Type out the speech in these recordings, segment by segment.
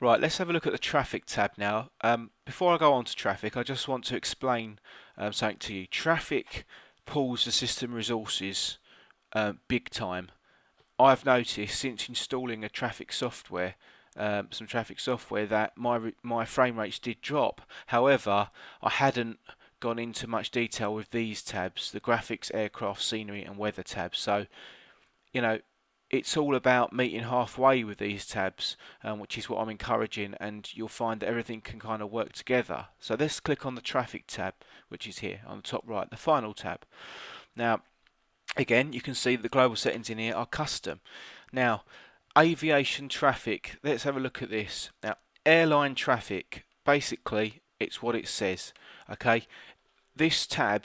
Right, let's have a look at the traffic tab now. Before I go on to traffic, I just want to explain something to you. Traffic pulls the system resources big time. I've noticed since installing a traffic software, some traffic software, that my frame rates did drop. However, I hadn't gone into much detail with these tabs, the graphics, aircraft, scenery, and weather tabs. So, you know, it's all about meeting halfway with these tabs, which is what I'm encouraging, and you'll find that everything can kind of work together. So let's click on the traffic tab, which is here on the top right, the final tab. Now, again, you can see the global settings in here are custom. Now, aviation traffic, let's have a look at this. Now, airline traffic, basically, it's what it says. Okay, this tab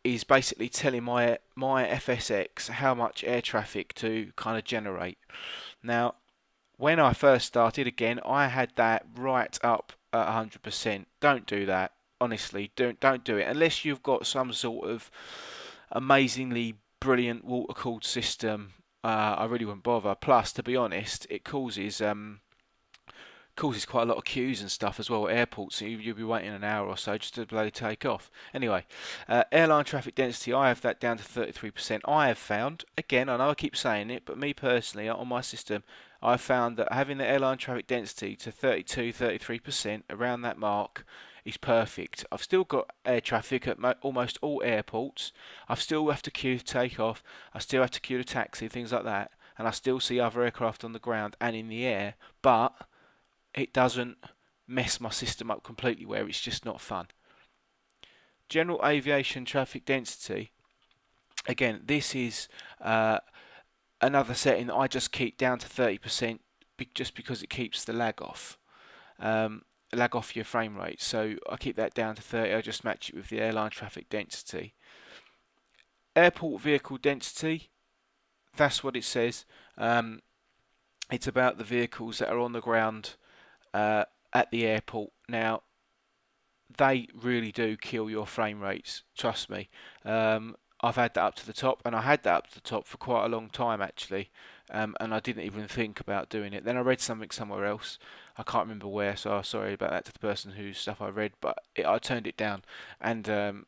is basically telling my FSX how much air traffic to kind of generate. Now, when I first started, again, I had that right up at 100%. Don't do that. Honestly, don't do it unless you've got some sort of amazingly brilliant water cooled system. I really wouldn't bother. Plus, to be honest, it causes quite a lot of queues and stuff as well at airports. So you'll be waiting an hour or so just to bloody take off. Anyway, airline traffic density, I have that down to 33%. I have found, again, I know I keep saying it, but me personally, on my system, I've found that having the airline traffic density to 32, 33%, around that mark, is perfect. I've still got air traffic at almost all airports. I still have to queue to take off. I still have to queue to taxi, things like that. And I still see other aircraft on the ground and in the air, but it doesn't mess my system up completely where it's just not fun. General aviation traffic density, again, this is another setting that I just keep down to 30% just because it keeps the lag off your frame rate. So I keep that down to 30. I just match it with the airline traffic density. Airport vehicle density, that's what it says. It's about the vehicles that are on the ground at the airport. Now, they really do kill your frame rates, trust me. I've had that up to the top, and I had that up to the top for quite a long time actually, and I didn't even think about doing it. Then I read something somewhere else, I can't remember where, so I'm sorry about that to the person whose stuff I read, but I turned it down, and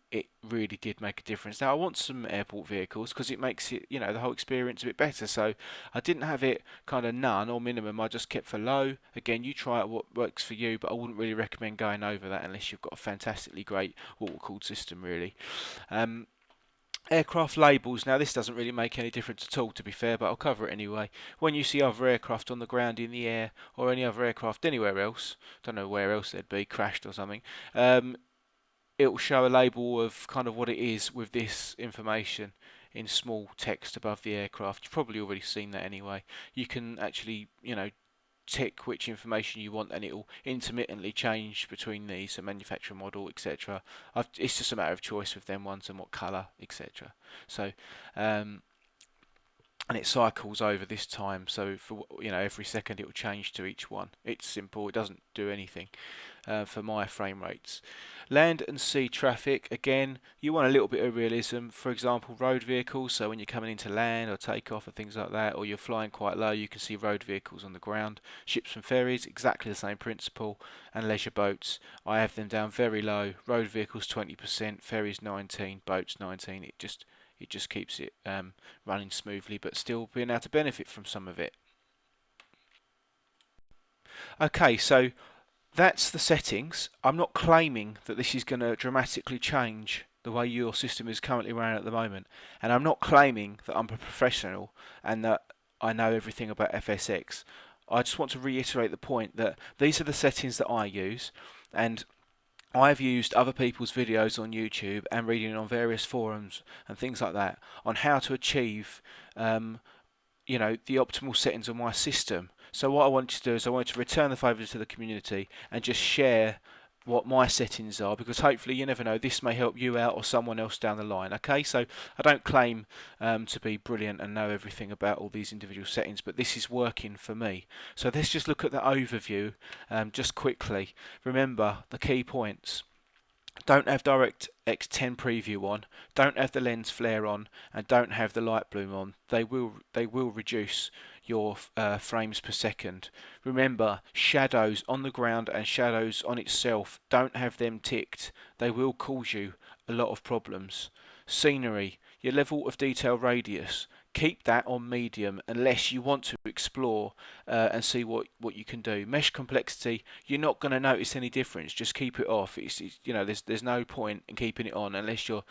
it really did make a difference. Now I want some airport vehicles because it makes it, the whole experience a bit better, so I didn't have it kind of none or minimum, I just kept for low. Again, you try it what works for you, but I wouldn't really recommend going over that unless you've got a fantastically great water cooled system really. Aircraft labels, now this doesn't really make any difference at all to be fair, but I'll cover it anyway. When you see other aircraft on the ground, in the air, or any other aircraft anywhere else, don't know where else they'd be, crashed or something, it will show a label of kind of what it is with this information in small text above the aircraft. You've probably already seen that anyway. You can actually, tick which information you want, and it will intermittently change between these, so manufacturer, model, etc. It's just a matter of choice with them ones and what colour, etc. So and it cycles over this time, so for every second it will change to each one. It's simple, it doesn't do anything for my frame rates. Land and sea traffic, again, you want a little bit of realism. For example, road vehicles, so when you're coming into land or take off and things like that, or you're flying quite low, you can see road vehicles on the ground. Ships and ferries, exactly the same principle. And leisure boats, I have them down very low. Road vehicles 20%, ferries 19, boats 19. It just keeps it running smoothly, but still being able to benefit from some of it. Okay, so that's the settings. I'm not claiming that this is going to dramatically change the way your system is currently running at the moment, and I'm not claiming that I'm a professional and that I know everything about FSX. I just want to reiterate the point that these are the settings that I use, and I've used other people's videos on YouTube and reading on various forums and things like that on how to achieve, the optimal settings on my system. So what I wanted to do is I wanted to return the favour to the community and just share what my settings are, because hopefully, you never know, this may help you out or someone else down the line. Okay, so I don't claim to be brilliant and know everything about all these individual settings, but this is working for me. So let's just look at the overview just quickly. Remember the key points. Don't have DirectX 10 preview on, don't have the lens flare on, and don't have the light bloom on. They will reduce your frames per second. Remember, shadows on the ground and shadows on itself, don't have them ticked. They will cause you a lot of problems. Scenery, your level of detail radius, keep that on medium unless you want to explore and see what you can do. Mesh complexity, you're not going to notice any difference. Just keep it off. There's no point in keeping it on unless you're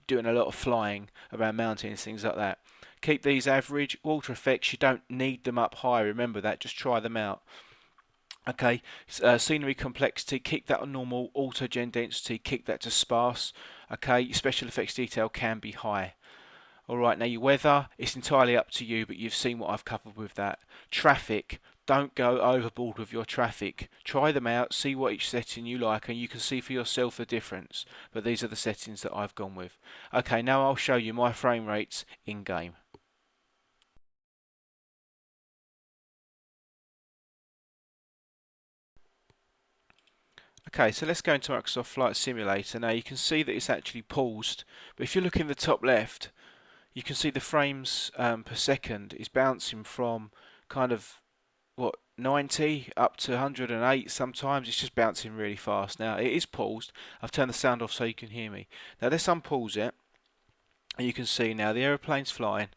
doing a lot of flying around mountains, things like that. Keep these average. Water effects, you don't need them up high. Remember that. Just try them out. Okay, scenery complexity, keep that on normal. Auto gen density, keep that to sparse. Okay, special effects detail can be high. Alright, now your weather, it's entirely up to you, but you've seen what I've covered with that. Traffic, don't go overboard with your traffic. Try them out, see what each setting you like, and you can see for yourself the difference. But these are the settings that I've gone with. Okay, now I'll show you my frame rates in game. Okay, so let's go into Microsoft Flight Simulator. Now you can see that it's actually paused, but if you look in the top left, you can see the frames per second is bouncing from kind of 90 up to 108 sometimes. It's just bouncing really fast. Now it is paused. I've turned the sound off so you can hear me. Now let's unpause it, and you can see now the aeroplane's flying.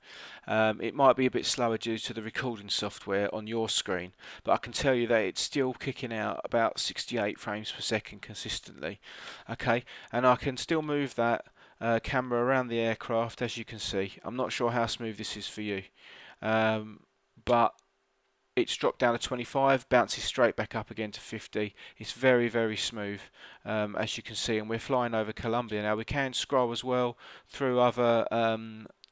It might be a bit slower due to the recording software on your screen, but I can tell you that it's still kicking out about 68 frames per second consistently. Okay, and I can still move that camera around the aircraft, as you can see. I'm not sure how smooth this is for you, but it's dropped down to 25, bounces straight back up again to 50. It's very, very smooth, as you can see, and we're flying over Colombia now. We can scroll as well through other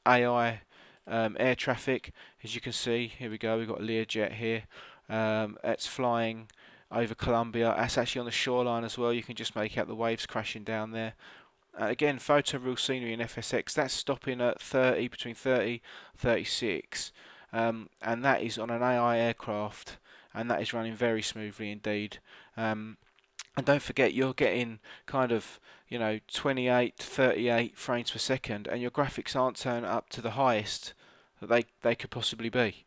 AI air traffic. As you can see, here we go, we've got a Learjet here. It's flying over Colombia. That's actually on the shoreline as well. You can just make out the waves crashing down there. Again, photo real scenery in FSX, that's stopping at 30, between 30 36. And that is on an AI aircraft, and that is running very smoothly indeed. And don't forget, you're getting kind of 28 to 38 frames per second, and your graphics aren't turned up to the highest that they could possibly be.